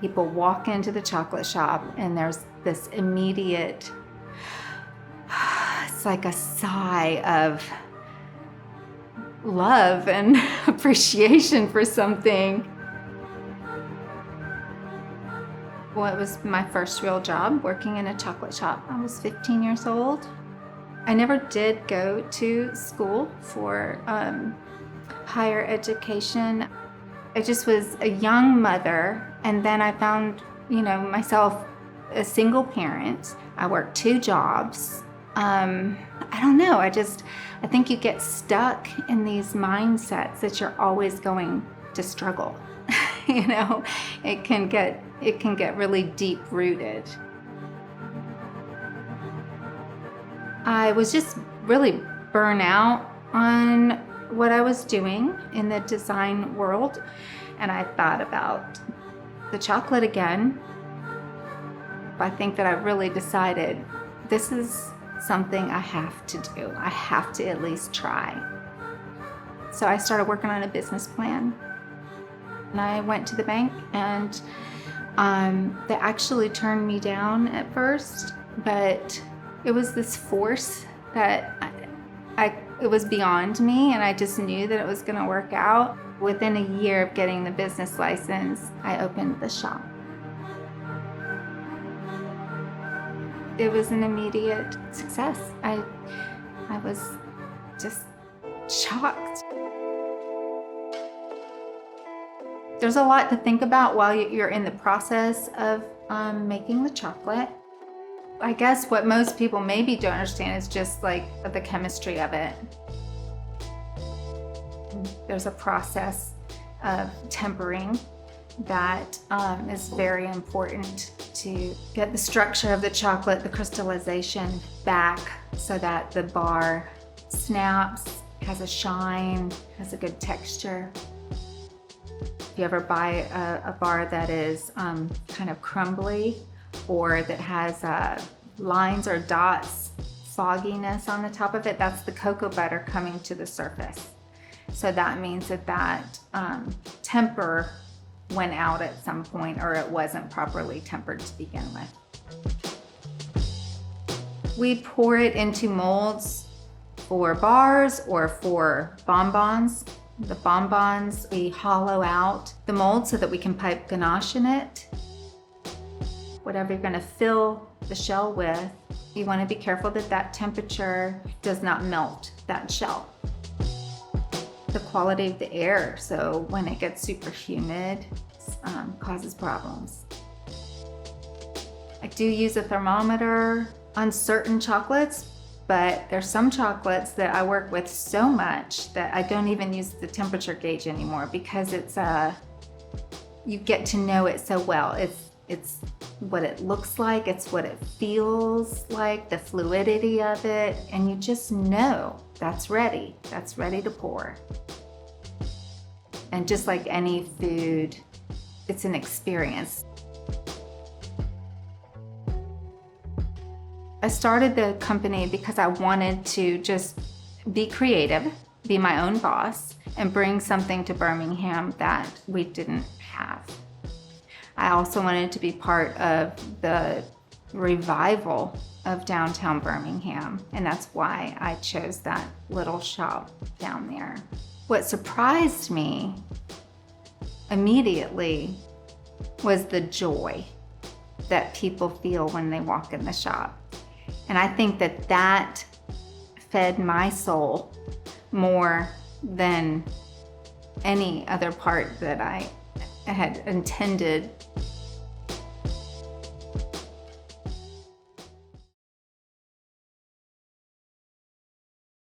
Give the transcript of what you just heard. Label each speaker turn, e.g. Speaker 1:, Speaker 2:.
Speaker 1: People walk into the chocolate shop and there's this immediate, it's like a sigh of love and appreciation for something. Well, it was my first real job working in a chocolate shop. I was 15 years old. I never did go to school for higher education. I just was a young mother, and then I found, myself a single parent. I worked 2 jobs. I don't know, I think you get stuck in these mindsets that you're always going to struggle. It can get really deep rooted. I was just really burnt out on what I was doing in the design world, and I thought about the chocolate again. I think that I really decided this is something I have to do. I have to at least try. So I started working on a business plan. And I went to the bank, and they actually turned me down at first, but it was this force that it was beyond me, and I just knew that it was going to work out. Within a year of getting the business license, I opened the shop. It was an immediate success. I was just shocked. There's a lot to think about while you're in the process of making the chocolate. I guess what most people maybe don't understand is just like the chemistry of it. There's a process of tempering that is very important to get the structure of the chocolate, the crystallization back so that the bar snaps, has a shine, has a good texture. If you ever buy a bar that is kind of crumbly or that has lines or dots, fogginess on the top of it, that's the cocoa butter coming to the surface. So that means that temper went out at some point, or it wasn't properly tempered to begin with. We pour it into molds for bars or for bonbons. The bonbons, we hollow out the mold so that we can pipe ganache in it. Whatever you're going to fill the shell with, you want to be careful that temperature does not melt that shell. The quality of the air, so when it gets super humid, causes problems. I do use a thermometer on certain chocolates, but there's some chocolates that I work with so much that I don't even use the temperature gauge anymore, because you get to know it so well. It's what it looks like, it's what it feels like, the fluidity of it, and you just know that's ready to pour. And just like any food, it's an experience. I started the company because I wanted to just be creative, be my own boss, and bring something to Birmingham that we didn't have. I also wanted to be part of the revival of downtown Birmingham, and that's why I chose that little shop down there. What surprised me immediately was the joy that people feel when they walk in the shop. And I think that fed my soul more than any other part that I had intended.